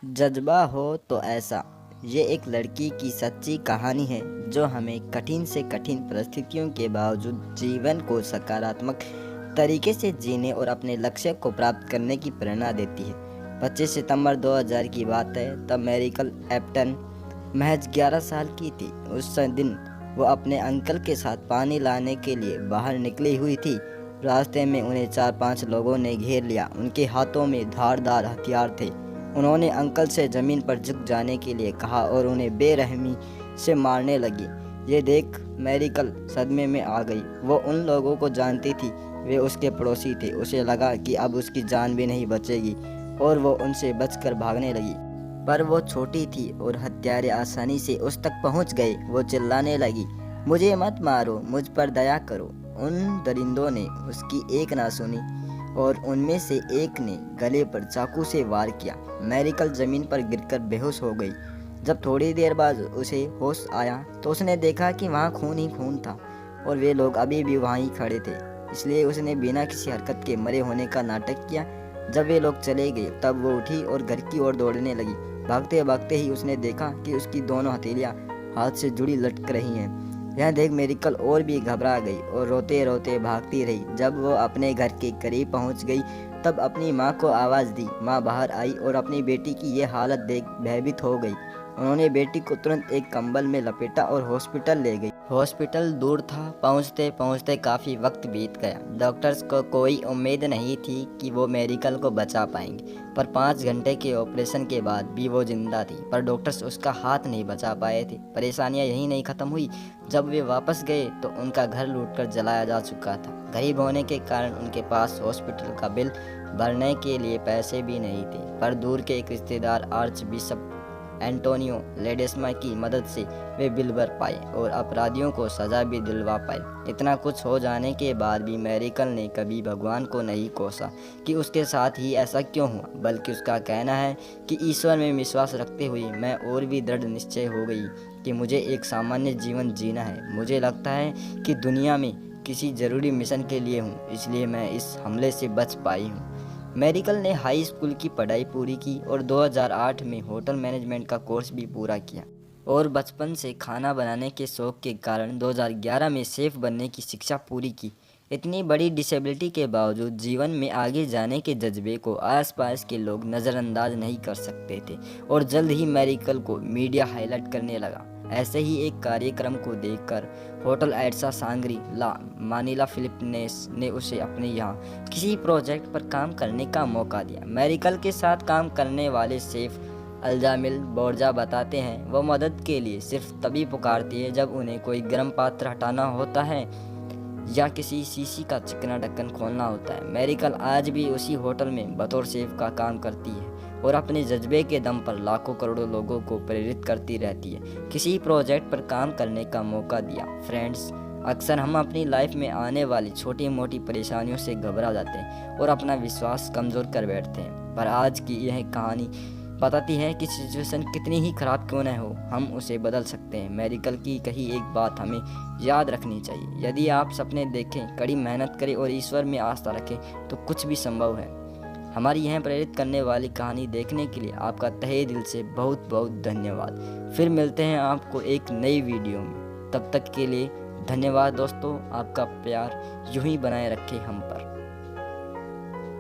जज्बा हो तो ऐसा। ये एक लड़की की सच्ची कहानी है जो हमें कठिन से कठिन परिस्थितियों के बावजूद जीवन को सकारात्मक तरीके से जीने और अपने लक्ष्य को प्राप्त करने की प्रेरणा देती है। 25 सितंबर 2000 की बात है, तब मैरिकल एप्टन महज 11 साल की थी। उस दिन वो अपने अंकल के साथ पानी लाने के लिए बाहर निकली हुई थी। रास्ते में उन्हें 4-5 लोगों ने घेर लिया। उनके हाथों में धारदार हथियार थे। उन्होंने अंकल से ज़मीन पर झुक जाने के लिए कहा और उन्हें बेरहमी से मारने लगी। ये देख मैरिकल सदमे में आ गई। वो उन लोगों को जानती थी, वे उसके पड़ोसी थे। उसे लगा कि अब उसकी जान भी नहीं बचेगी और वो उनसे बचकर भागने लगी। पर वो छोटी थी और हत्यारे आसानी से उस तक पहुंच गए। वो चिल्लाने लगी, मुझे मत मारो, मुझ पर दया करो। उन दरिंदों ने उसकी एक ना सुनी और उनमें से एक ने गले पर चाकू से वार किया। मैरिकल जमीन पर गिरकर बेहोश हो गई। जब थोड़ी देर बाद उसे होश आया तो उसने देखा कि वहाँ खून ही खून था और वे लोग अभी भी वहाँ ही खड़े थे। इसलिए उसने बिना किसी हरकत के मरे होने का नाटक किया। जब वे लोग चले गए तब वो उठी और घर की ओर दौड़ने लगी। भागते भागते ही उसने देखा कि उसकी दोनों हथेलियाँ हाथ से जुड़ी लटक रही हैं। यह देख मेरिकल और भी घबरा गई और रोते रोते भागती रही। जब वो अपने घर के करीब पहुंच गई तब अपनी माँ को आवाज़ दी। माँ बाहर आई और अपनी बेटी की ये हालत देख भयभीत हो गई। उन्होंने बेटी को तुरंत एक कंबल में लपेटा और हॉस्पिटल ले गई। हॉस्पिटल दूर था। पहुंचते पहुंचते काफ़ी वक्त बीत गया। डॉक्टर्स को कोई उम्मीद नहीं थी कि वो मेरिकल को बचा पाएंगे, पर 5 घंटे के ऑपरेशन के बाद भी वो जिंदा थी। पर डॉक्टर्स उसका हाथ नहीं बचा पाए थे। परेशानियां यहीं नहीं ख़त्म हुई। जब वे वापस गए तो उनका घर लूटकर जलाया जा चुका था। गरीब होने के कारण उनके पास हॉस्पिटल का बिल भरने के लिए पैसे भी नहीं थे। पर दूर के एक रिश्तेदार आर्च बिशप एंटोनियो लेडेस्मा की मदद से वे बिल भर पाए और अपराधियों को सजा भी दिलवा पाए। इतना कुछ हो जाने के बाद भी मैरिकल ने कभी भगवान को नहीं कोसा कि उसके साथ ही ऐसा क्यों हुआ, बल्कि उसका कहना है कि ईश्वर में विश्वास रखते हुए मैं और भी दृढ़ निश्चय हो गई कि मुझे एक सामान्य जीवन जीना है। मुझे लगता है कि दुनिया में किसी ज़रूरी मिशन के लिए हूँ, इसलिए मैं इस हमले से बच पाई हूँ। मेरिकल ने हाई स्कूल की पढ़ाई पूरी की और 2008 में होटल मैनेजमेंट का कोर्स भी पूरा किया और बचपन से खाना बनाने के शौक़ के कारण 2011 में शेफ़ बनने की शिक्षा पूरी की। इतनी बड़ी डिसेबिलिटी के बावजूद जीवन में आगे जाने के जज्बे को आसपास के लोग नज़रअंदाज नहीं कर सकते थे और जल्द ही मेरिकल को मीडिया हाईलाइट करने लगा। ऐसे ही एक कार्यक्रम को देखकर होटल एड्सा सांग्री ला मानिला फिलिपनेस ने उसे अपने यहाँ किसी प्रोजेक्ट पर काम करने का मौका दिया। मेरिकल के साथ काम करने वाले शेफ अल्जामिल बोर्जा बताते हैं, वो मदद के लिए सिर्फ तभी पुकारती है जब उन्हें कोई गर्म पात्र हटाना होता है या किसी शीशी का चिकना ढक्कन खोलना होता है। मेरिकल आज भी उसी होटल में बतौर शेफ का काम करती है और अपने जज्बे के दम पर लाखों करोड़ों लोगों को प्रेरित करती रहती है। किसी प्रोजेक्ट पर काम करने का मौका दिया। फ्रेंड्स, अक्सर हम अपनी लाइफ में आने वाली छोटी मोटी परेशानियों से घबरा जाते हैं और अपना विश्वास कमज़ोर कर बैठते हैं, पर आज की यह कहानी बताती है कि सिचुएशन कितनी ही ख़राब क्यों न हो, हम उसे बदल सकते हैं। मेरिकल की कही एक बात हमें याद रखनी चाहिए, यदि आप सपने देखें, कड़ी मेहनत करें और ईश्वर में आस्था रखें तो कुछ भी संभव है। हमारी यह प्रेरित करने वाली कहानी देखने के लिए आपका तहे दिल से बहुत बहुत धन्यवाद। फिर मिलते हैं आपको एक नई वीडियो में। तब तक के लिए धन्यवाद दोस्तों। आपका प्यार यूं ही बनाए रखे हम पर।